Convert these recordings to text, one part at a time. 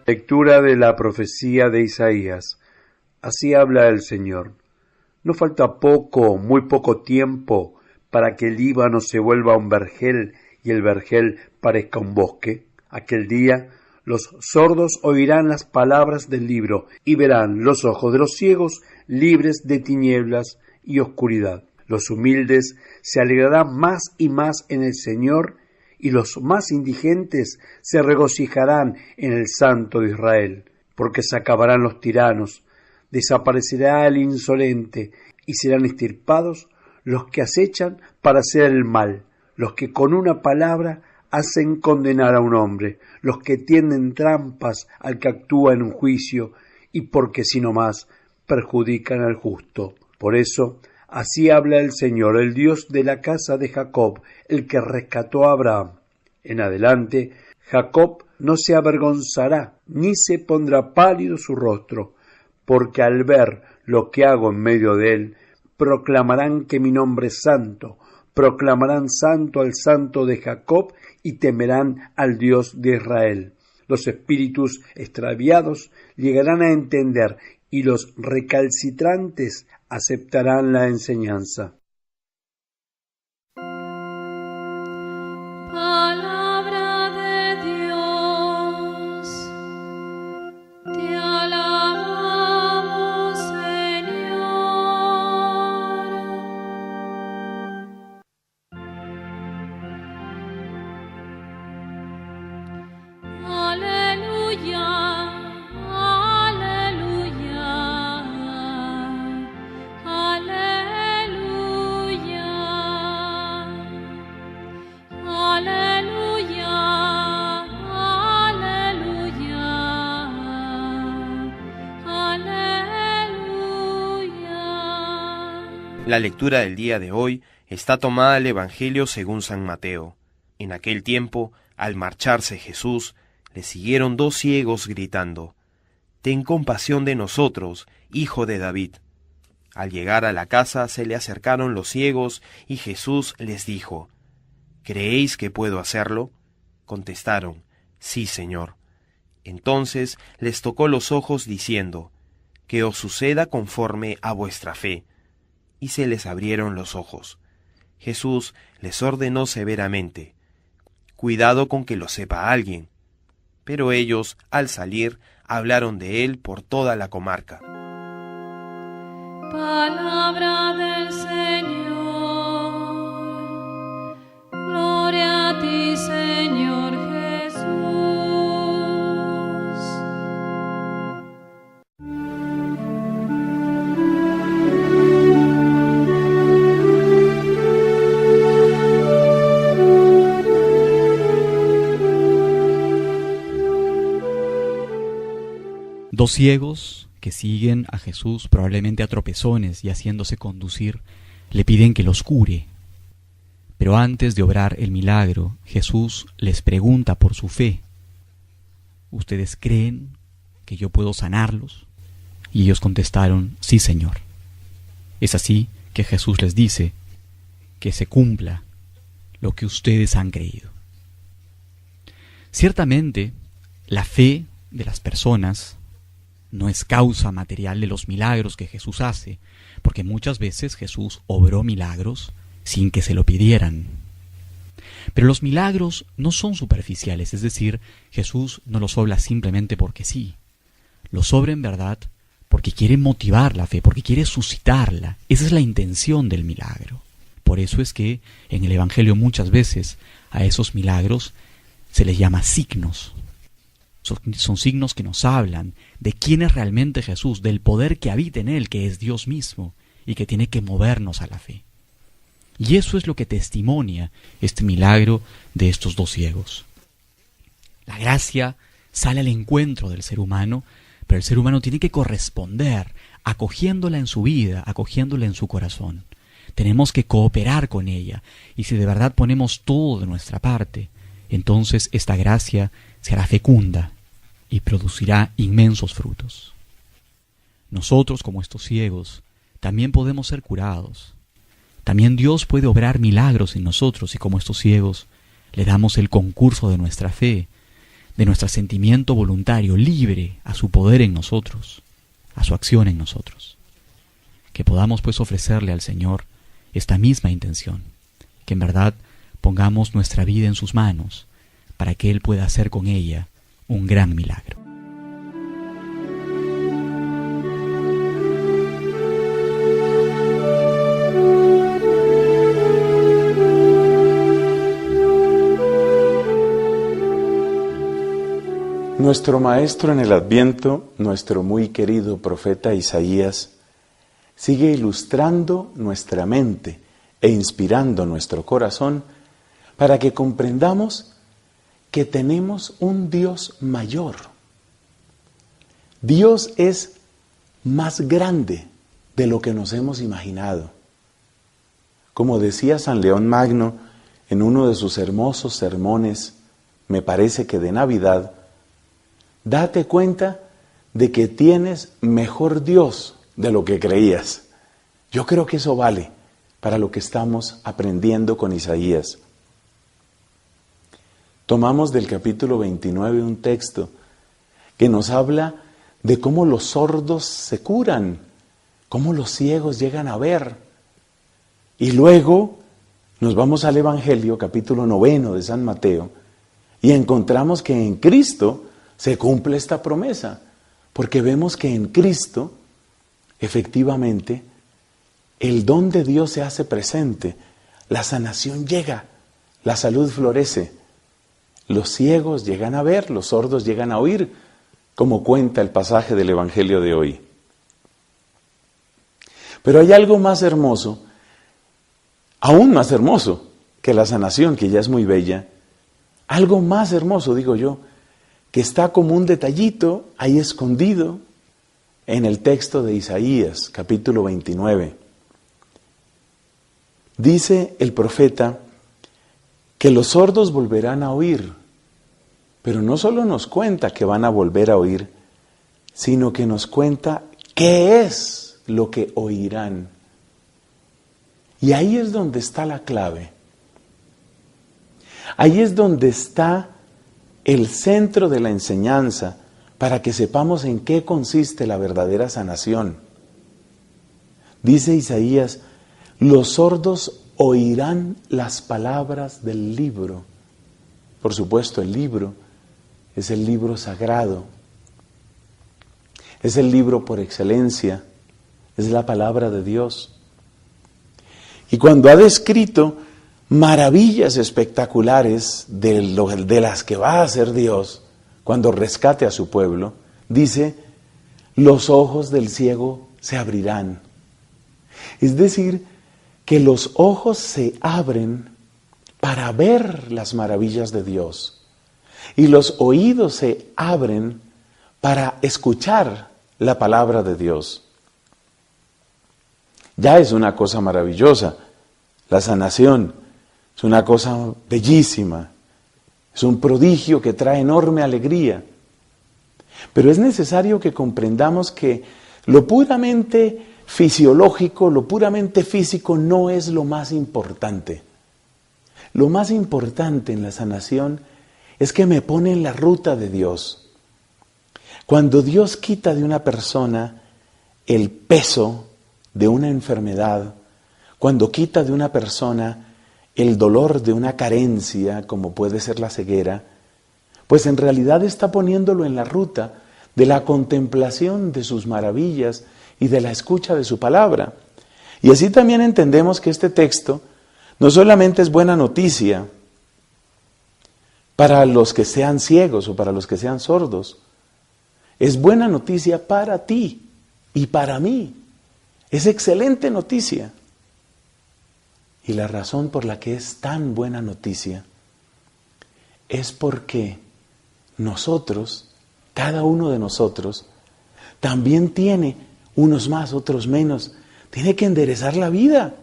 Lectura de la profecía de Isaías. Así habla el Señor. No falta poco, muy poco tiempo, para que el Líbano se vuelva un vergel y el vergel parezca un bosque. Aquel día los sordos oirán las palabras del libro y verán los ojos de los ciegos libres de tinieblas y oscuridad. Los humildes se alegrarán más y más en el Señor, y los más indigentes se regocijarán en el Santo de Israel, porque se acabarán los tiranos, desaparecerá el insolente, y serán extirpados los que acechan para hacer el mal, los que con una palabra hacen condenar a un hombre, los que tienden trampas al que actúa en un juicio, y porque sino más perjudican al justo. Por eso, así habla el Señor, el Dios de la casa de Jacob, el que rescató a Abraham. En adelante, Jacob no se avergonzará, ni se pondrá pálido su rostro, porque al ver lo que hago en medio de él, proclamarán que mi nombre es santo, proclamarán santo al santo de Jacob y temerán al Dios de Israel. Los espíritus extraviados llegarán a entender y los recalcitrantes aceptarán la enseñanza. Palabra de Dios, te alabamos, Señor. Aleluya, aleluya, aleluya, aleluya, aleluya. La lectura del día de hoy está tomada del Evangelio según San Mateo. En aquel tiempo, al marcharse Jesús, le siguieron 2 ciegos gritando: «Ten compasión de nosotros, hijo de David». Al llegar a la casa se le acercaron los ciegos y Jesús les dijo: «¿Creéis que puedo hacerlo?». Contestaron: «Sí, Señor». Entonces les tocó los ojos diciendo: «Que os suceda conforme a vuestra fe». Y se les abrieron los ojos. Jesús les ordenó severamente: «Cuidado con que lo sepa alguien». Pero ellos, al salir, hablaron de él por toda la comarca. Palabra del Señor. Gloria a ti, Señor Jesús. Dos ciegos que siguen a Jesús probablemente a tropezones y haciéndose conducir, le piden que los cure. Pero antes de obrar el milagro, Jesús les pregunta por su fe: ¿ustedes creen que yo puedo sanarlos? Y ellos contestaron: sí, Señor. Es así que Jesús les dice: que se cumpla lo que ustedes han creído. Ciertamente, la fe de las personas no es causa material de los milagros que Jesús hace, porque muchas veces Jesús obró milagros sin que se lo pidieran. Pero los milagros no son superficiales, es decir, Jesús no los obra simplemente porque sí. Los obra en verdad porque quiere motivar la fe, porque quiere suscitarla. Esa es la intención del milagro. Por eso es que en el Evangelio muchas veces a esos milagros se les llama signos. Son signos que nos hablan de quién es realmente Jesús, del poder que habita en Él, que es Dios mismo, y que tiene que movernos a la fe. Y eso es lo que testimonia este milagro de estos 2 ciegos. La gracia sale al encuentro del ser humano, pero el ser humano tiene que corresponder, acogiéndola en su vida, acogiéndola en su corazón. Tenemos que cooperar con ella, y si de verdad ponemos todo de nuestra parte, entonces esta gracia será fecunda y producirá inmensos frutos. Nosotros, como estos ciegos, también podemos ser curados. También Dios puede obrar milagros en nosotros, y como estos ciegos le damos el concurso de nuestra fe, de nuestro sentimiento voluntario, libre a su poder en nosotros, a su acción en nosotros. Que podamos pues ofrecerle al Señor esta misma intención, que en verdad pongamos nuestra vida en sus manos, para que Él pueda hacer con ella un gran milagro. Nuestro maestro en el Adviento, nuestro muy querido profeta Isaías, sigue ilustrando nuestra mente e inspirando nuestro corazón para que comprendamos que tenemos un Dios mayor. Dios es más grande de lo que nos hemos imaginado. Como decía San León Magno en uno de sus hermosos sermones, me parece que de Navidad, date cuenta de que tienes mejor Dios de lo que creías. Yo creo que eso vale para lo que estamos aprendiendo con Isaías. Tomamos del capítulo 29 un texto que nos habla de cómo los sordos se curan, cómo los ciegos llegan a ver. Y luego nos vamos al Evangelio, capítulo 9 de San Mateo, y encontramos que en Cristo se cumple esta promesa, porque vemos que en Cristo, efectivamente, el don de Dios se hace presente, la sanación llega, la salud florece, los ciegos llegan a ver, los sordos llegan a oír, como cuenta el pasaje del Evangelio de hoy. Pero hay algo más hermoso, aún más hermoso que la sanación, que ya es muy bella, algo más hermoso, digo yo, que está como un detallito ahí escondido en el texto de Isaías, capítulo 29. Dice el profeta que los sordos volverán a oír, pero no solo nos cuenta que van a volver a oír, sino que nos cuenta qué es lo que oirán. Y ahí es donde está la clave. Ahí es donde está el centro de la enseñanza para que sepamos en qué consiste la verdadera sanación. Dice Isaías, los sordos oirán las palabras del libro. Por supuesto, el libro es el libro sagrado. Es el libro por excelencia. Es la palabra de Dios. Y cuando ha descrito maravillas espectaculares de las que va a hacer Dios cuando rescate a su pueblo, dice, los ojos del ciego se abrirán. Es decir, que los ojos se abren para ver las maravillas de Dios y los oídos se abren para escuchar la palabra de Dios. Ya es una cosa maravillosa, la sanación. Es una cosa bellísima, es un prodigio que trae enorme alegría. Pero es necesario que comprendamos que lo puramente fisiológico, lo puramente físico no es lo más importante. Lo más importante en la sanación es que me pone en la ruta de Dios. Cuando Dios quita de una persona el peso de una enfermedad, cuando quita de una persona el dolor de una carencia, como puede ser la ceguera, pues en realidad está poniéndolo en la ruta de la contemplación de sus maravillas y de la escucha de su palabra. Y así también entendemos que este texto no solamente es buena noticia para los que sean ciegos o para los que sean sordos, es buena noticia para ti y para mí. Es excelente noticia. Y la razón por la que es tan buena noticia es porque nosotros, cada uno de nosotros, también tiene, unos más, otros menos, tiene que enderezar la vida.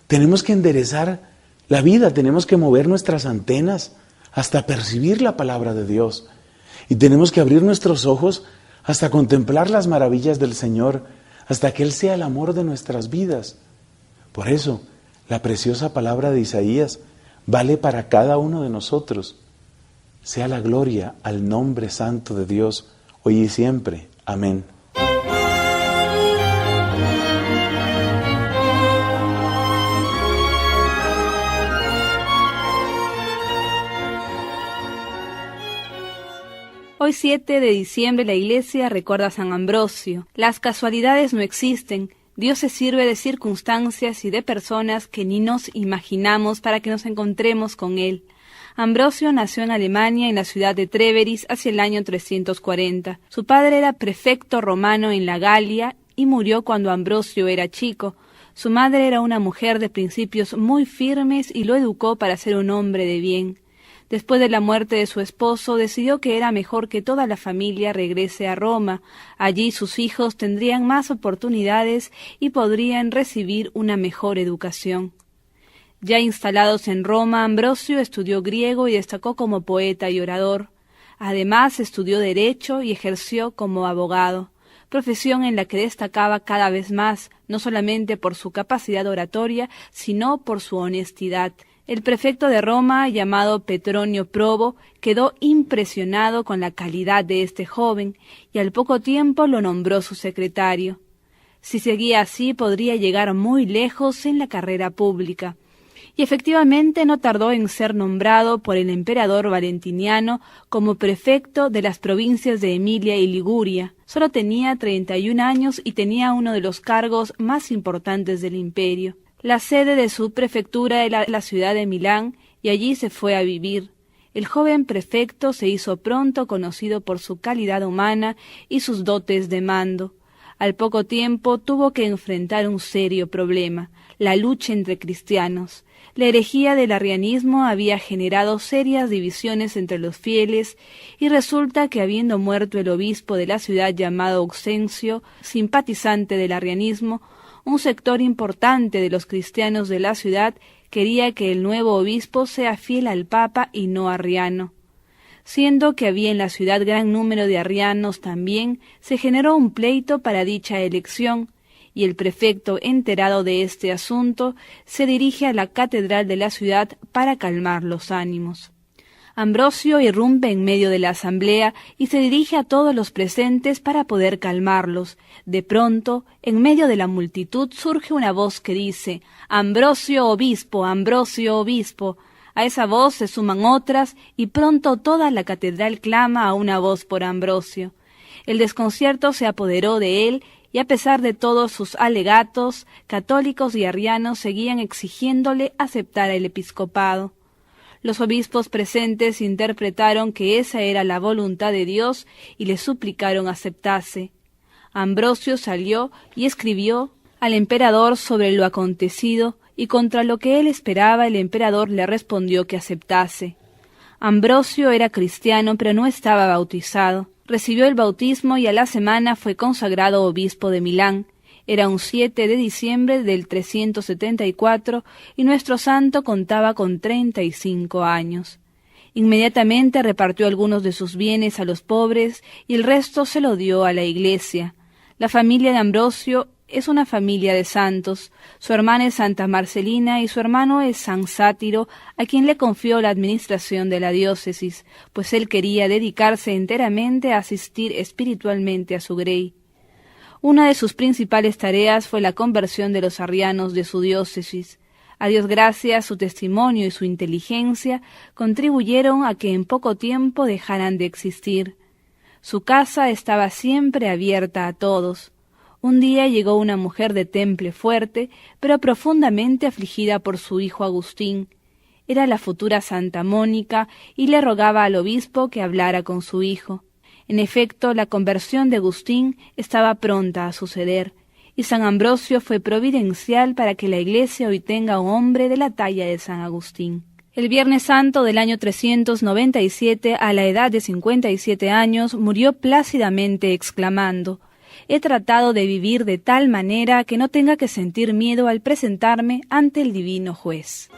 Tenemos que enderezar la vida, tenemos que mover nuestras antenas hasta percibir la palabra de Dios. Y tenemos que abrir nuestros ojos hasta contemplar las maravillas del Señor, hasta que Él sea el amor de nuestras vidas. Por eso, la preciosa palabra de Isaías vale para cada uno de nosotros. sea la gloria al nombre santo de Dios, hoy y siempre. Amén. Hoy 7 de diciembre la Iglesia recuerda a San Ambrosio. Las casualidades no existen. Dios se sirve de circunstancias y de personas que ni nos imaginamos para que nos encontremos con Él. Ambrosio nació en Alemania, en la ciudad de Treveris, hacia el año 340. Su padre era prefecto romano en la Galia y murió cuando Ambrosio era chico. Su madre era una mujer de principios muy firmes y lo educó para ser un hombre de bien. Después de la muerte de su esposo, decidió que era mejor que toda la familia regrese a Roma. Allí sus hijos tendrían más oportunidades y podrían recibir una mejor educación. Ya instalados en Roma, Ambrosio estudió griego y destacó como poeta y orador. Además, estudió derecho y ejerció como abogado, profesión en la que destacaba cada vez más, no solamente por su capacidad oratoria, sino por su honestidad. El prefecto de Roma, llamado Petronio Probo, quedó impresionado con la calidad de este joven y al poco tiempo lo nombró su secretario. Si seguía así, podría llegar muy lejos en la carrera pública. Y efectivamente no tardó en ser nombrado por el emperador Valentiniano como prefecto de las provincias de Emilia y Liguria. Solo tenía 31 años y tenía uno de los cargos más importantes del imperio. La sede de su prefectura era la ciudad de Milán y allí se fue a vivir. El joven prefecto se hizo pronto conocido por su calidad humana y sus dotes de mando. Al poco tiempo tuvo que enfrentar un serio problema, la lucha entre cristianos. La herejía del arrianismo había generado serias divisiones entre los fieles y resulta que habiendo muerto el obispo de la ciudad llamado Auxencio, simpatizante del arrianismo, un sector importante de los cristianos de la ciudad quería que el nuevo obispo sea fiel al Papa y no arriano. Siendo que había en la ciudad gran número de arrianos también, se generó un pleito para dicha elección, y el prefecto, enterado de este asunto, se dirige a la catedral de la ciudad para calmar los ánimos. Ambrosio irrumpe en medio de la asamblea y se dirige a todos los presentes para poder calmarlos. De pronto, en medio de la multitud surge una voz que dice: «Ambrosio obispo, Ambrosio obispo». A esa voz se suman otras y pronto toda la catedral clama a una voz por Ambrosio. El desconcierto se apoderó de él y a pesar de todos sus alegatos, católicos y arrianos seguían exigiéndole aceptar el episcopado. Los obispos presentes interpretaron que esa era la voluntad de Dios y le suplicaron aceptase. Ambrosio salió y escribió al emperador sobre lo acontecido, y contra lo que él esperaba el emperador le respondió que aceptase. Ambrosio era cristiano, pero no estaba bautizado. Recibió el bautismo y a la semana fue consagrado obispo de Milán. Era un 7 de diciembre del 374 y nuestro santo contaba con 35 años. Inmediatamente repartió algunos de sus bienes a los pobres y el resto se lo dio a la Iglesia. La familia de Ambrosio es una familia de santos. Su hermana es Santa Marcelina y su hermano es San Sátiro, a quien le confió la administración de la diócesis, pues él quería dedicarse enteramente a asistir espiritualmente a su grey. Una de sus principales tareas fue la conversión de los arrianos de su diócesis. A Dios gracias, su testimonio y su inteligencia contribuyeron a que en poco tiempo dejaran de existir. Su casa estaba siempre abierta a todos. Un día llegó una mujer de temple fuerte, pero profundamente afligida por su hijo Agustín. Era la futura Santa Mónica y le rogaba al obispo que hablara con su hijo. En efecto, la conversión de Agustín estaba pronta a suceder, y San Ambrosio fue providencial para que la Iglesia hoy tenga un hombre de la talla de San Agustín. El Viernes Santo del año 397, a la edad de 57 años, murió plácidamente exclamando: «He tratado de vivir de tal manera que no tenga que sentir miedo al presentarme ante el divino juez».